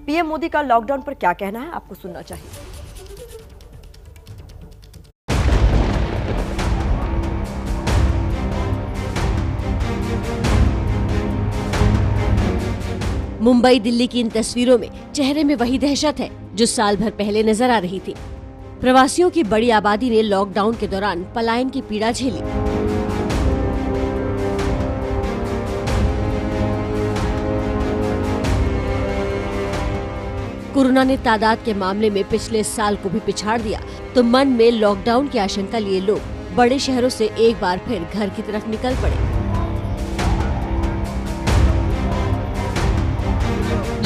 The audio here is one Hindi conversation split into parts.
पीएम मोदी का लॉकडाउन पर क्या कहना है, आपको सुनना चाहिए। मुंबई दिल्ली की इन तस्वीरों में चेहरे में वही दहशत है जो साल भर पहले नजर आ रही थी। प्रवासियों की बड़ी आबादी ने लॉकडाउन के दौरान पलायन की पीड़ा झेली। कोरोना ने तादाद के मामले में पिछले साल को भी पिछाड़ दिया, तो मन में लॉकडाउन की आशंका लिए लोग बड़े शहरों से एक बार फिर घर की तरफ निकल पड़े।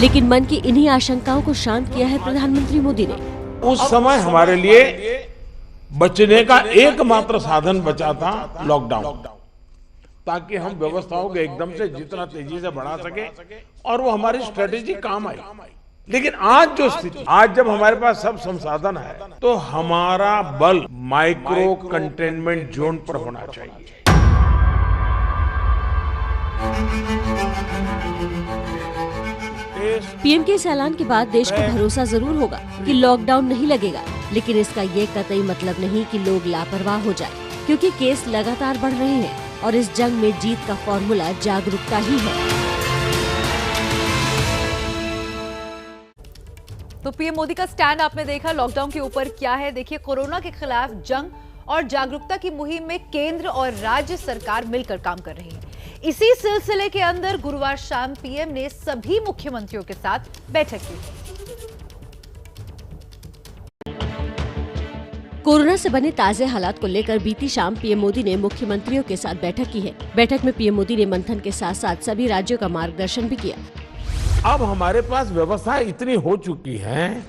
लेकिन मन की इन्हीं आशंकाओं को शांत किया है प्रधानमंत्री मोदी ने। उस समय हमारे लिए बचने का एकमात्र साधन बचा था लॉकडाउन, ताकि हम व्यवस्थाओं को एकदम से जितना तेजी से बढ़ा सके और वो हमारी स्ट्रेटेजी काम आई। लेकिन आज जो स्थिति, आज जब हमारे पास सब संसाधन है, तो हमारा बल माइक्रो कंटेनमेंट जोन पर होना चाहिए। पीएम के इस ऐलान के बाद देश को भरोसा जरूर होगा कि लॉकडाउन नहीं लगेगा, लेकिन इसका ये कतई मतलब नहीं कि लोग लापरवाह हो जाएं, क्योंकि केस लगातार बढ़ रहे हैं और इस जंग में जीत का फॉर्मूला जागरूकता ही है। तो पीएम मोदी का स्टैंड आपने देखा, लॉकडाउन के ऊपर क्या है। देखिए, कोरोना के खिलाफ जंग और जागरूकता की मुहिम में केंद्र और राज्य सरकार मिलकर काम कर रही है। इसी सिलसिले के अंदर गुरुवार शाम पीएम ने सभी मुख्यमंत्रियों के साथ बैठक की। कोरोना से बने ताजे हालात को लेकर बीती शाम पीएम मोदी ने मुख्यमंत्रियों के साथ बैठक की है। बैठक में पीएम मोदी ने मंथन के साथ साथ सभी राज्यों का मार्गदर्शन भी किया। अब हमारे पास व्यवस्था इतनी हो चुकी है,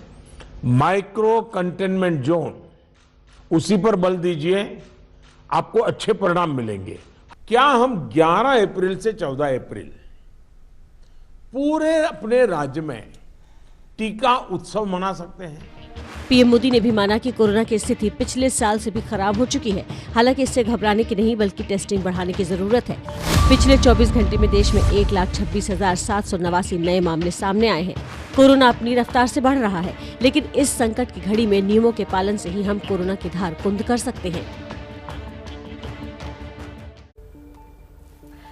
माइक्रो कंटेनमेंट जोन, उसी पर बल दीजिए, आपको अच्छे परिणाम मिलेंगे। क्या हम 11 अप्रैल से 14 अप्रैल पूरे अपने राज्य में टीका उत्सव मना सकते हैं? पीएम मोदी ने भी माना कि कोरोना की स्थिति पिछले साल से भी खराब हो चुकी है। हालांकि इससे घबराने की नहीं, बल्कि टेस्टिंग बढ़ाने की जरूरत है। पिछले 24 घंटे में देश में 1,26,789 नए मामले सामने आए हैं। कोरोना अपनी रफ्तार से बढ़ रहा है, लेकिन इस संकट की घड़ी में नियमों के पालन से ही हम कोरोना की धार कुंद कर सकते हैं।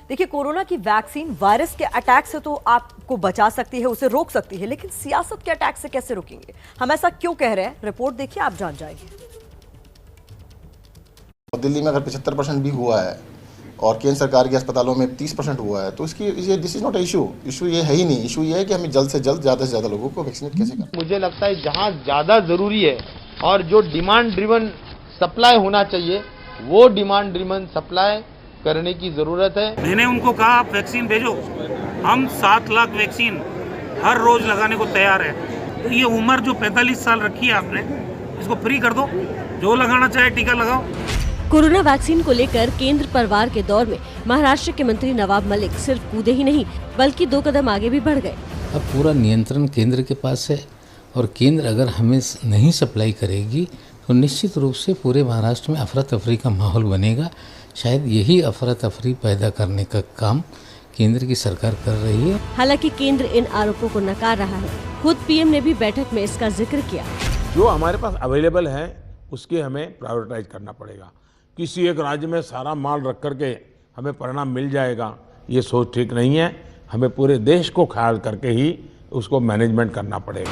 देखिए, कोरोना की वैक्सीन वायरस के अटैक से तो आपको बचा सकती है, उसे रोक सकती है, लेकिन सियासत के अटैक से कैसे रोकेंगे? हम ऐसा क्यों कह रहे हैं, रिपोर्ट देखिए, आप जान जाएंगे। दिल्ली में अगर 75% भी हुआ है और केंद्र सरकार के अस्पतालों में 30% हुआ है, तो इसकी ये दिस इज नॉट इशू ये है ही नहीं। इशू ये है कि हमें जल्द से जल्द ज़्यादा से ज़्यादा लोगों को वैक्सीनेट कैसे करें। मुझे लगता है जहाँ ज़्यादा ज़रूरी है और जो डिमांड ड्रिवन सप्लाई होना चाहिए, वो डिमांड ड्रिवन सप्लाई करने की जरूरत है। मैंने उनको कहा आप वैक्सीन भेजो, हम 7 लाख वैक्सीन हर रोज लगाने को तैयार है। तो ये उम्र जो 45 साल रखी है आपने, इसको फ्री कर दो, जो लगाना चाहे टीका लगाओ। कोरोना वैक्सीन को लेकर केंद्र परवार के दौर में महाराष्ट्र के मंत्री नवाब मलिक सिर्फ कूदे ही नहीं, बल्कि 2 कदम आगे भी बढ़ गए। अब पूरा नियंत्रण केंद्र के पास है और केंद्र अगर हमें नहीं सप्लाई करेगी तो निश्चित रूप से पूरे महाराष्ट्र में अफरा तफरी का माहौल बनेगा। शायद यही अफरा तफरी पैदा करने का काम केंद्र की सरकार कर रही है। हालांकि केंद्र इन आरोपों को नकार रहा है। खुद पीएम ने भी बैठक में इसका जिक्र किया। जो हमारे पास अवेलेबल है उसके हमें प्रायोरिटाइज करना पड़ेगा। किसी एक राज्य में सारा माल रख करके हमें परिणाम मिल जाएगा, ये सोच ठीक नहीं है। हमें पूरे देश को ख्याल करके ही उसको मैनेजमेंट करना पड़ेगा।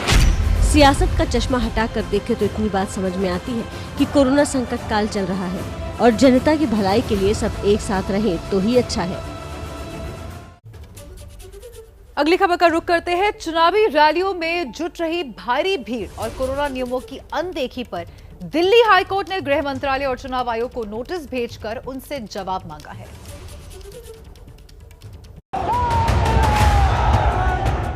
सियासत का चश्मा हटाकर देखे तो इतनी बात समझ में आती है कि कोरोना संकट काल चल रहा है और जनता की भलाई के लिए सब एक साथ रहें तो ही अच्छा है। अगली खबर का रुख करते हैं। चुनावी रैलियों में जुट रही भारी भीड़ और कोरोना नियमों की अनदेखी पर दिल्ली हाईकोर्ट ने गृह मंत्रालय और चुनाव आयोग को नोटिस भेजकर उनसे जवाब मांगा है।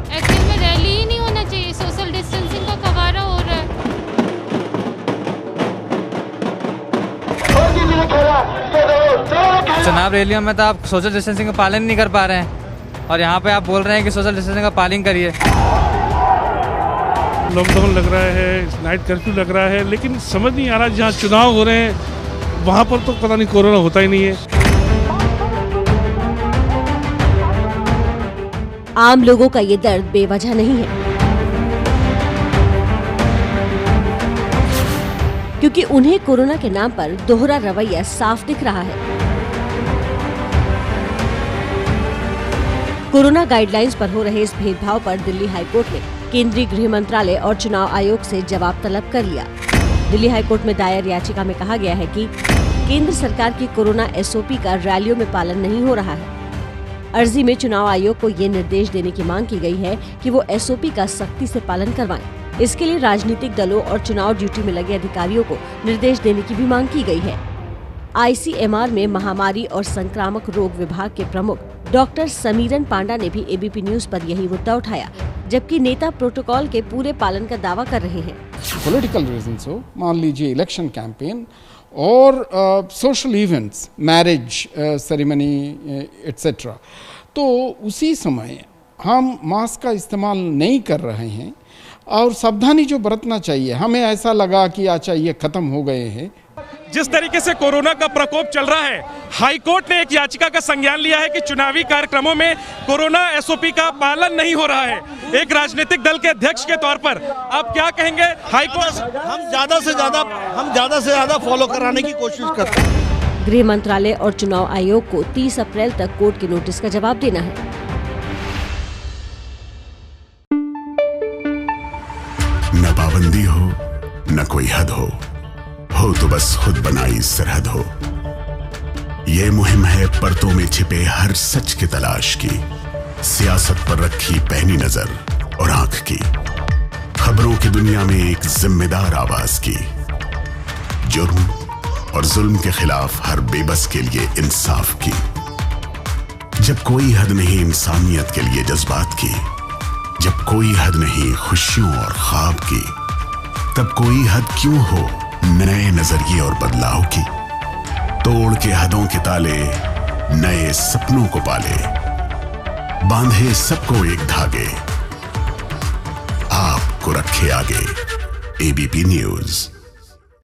एक्चुअल में रैली ही नहीं होना चाहिए, सोशल डिस्टेंसिंग का कवारा हो रहा है। चुनाव रैलियों में तो आप सोशल डिस्टेंसिंग का पालन नहीं कर पा रहे हैं और यहाँ पे आप बोल रहे हैं कि सोशल डिस्टेंसिंग का पालन करिए। लॉकडाउन लग रहा है, नाइट कर्फ्यू लग रहा है, लेकिन समझ नहीं आ रहा जहाँ चुनाव हो रहे हैं वहाँ पर तो पता नहीं कोरोना होता ही नहीं है। आम लोगों का ये दर्द बेवजह नहीं है। क्योंकि उन्हें कोरोना के नाम पर दोहरा रवैया साफ दिख रहा है। कोरोना गाइडलाइंस पर हो रहे इस भेदभाव पर दिल्ली हाईकोर्ट ने केंद्रीय गृह मंत्रालय और चुनाव आयोग से जवाब तलब कर लिया। दिल्ली हाईकोर्ट में दायर याचिका में कहा गया है कि केंद्र सरकार की कोरोना एसओपी का रैलियों में पालन नहीं हो रहा है। अर्जी में चुनाव आयोग को ये निर्देश देने की मांग की गई है कि वो एसओपी का सख्ती से पालन करवाएं। इसके लिए राजनीतिक दलों और चुनाव ड्यूटी में लगे अधिकारियों को निर्देश देने की भी मांग की गई है। आईसीएमआर में महामारी और संक्रामक रोग विभाग के प्रमुख डॉक्टर समीरन पांडा ने भी एबीपी न्यूज पर यही मुद्दा उठाया, जबकि नेता प्रोटोकॉल के पूरे पालन का दावा कर रहे हैं। पॉलिटिकल रीजंस हो, मान लीजिए इलेक्शन कैंपेन और social events, marriage ceremony etcetera, तो उसी समय हम मास्क का इस्तेमाल नहीं कर रहे हैं और सावधानी जो बरतना चाहिए, हमें ऐसा लगा कि अच्छा ये खत्म हो गए हैं। जिस तरीके से कोरोना का प्रकोप चल रहा है, हाईकोर्ट ने एक याचिका का संज्ञान लिया है कि चुनावी कार्यक्रमों में कोरोना एसओपी का पालन नहीं हो रहा है। एक राजनीतिक दल के अध्यक्ष के तौर पर आप क्या कहेंगे? हाईकोर्ट हम ज्यादा से ज्यादा फॉलो कराने की कोशिश करते हैं। गृह मंत्रालय और चुनाव आयोग को 30 अप्रैल तक कोर्ट के नोटिस का जवाब देना है। न पाबंदी हो, न कोई हद हो तो बस खुद बनाई सरहद हो। ये मुहिम है परतों में छिपे हर सच की तलाश की, सियासत पर रखी पैनी नजर और आंख की, खबरों की दुनिया में एक जिम्मेदार आवाज की, जुर्म और जुल्म के खिलाफ हर बेबस के लिए इंसाफ की। जब कोई हद नहीं इंसानियत के लिए जज्बात की, जब कोई हद नहीं खुशियों और ख्वाब की, तब कोई हद क्यों हो नए नजरिए और बदलाव की। तोड़ के हदों के ताले, नए सपनों को पाले, बांधे सबको एक धागे, आपको रखे आगे। ABP news.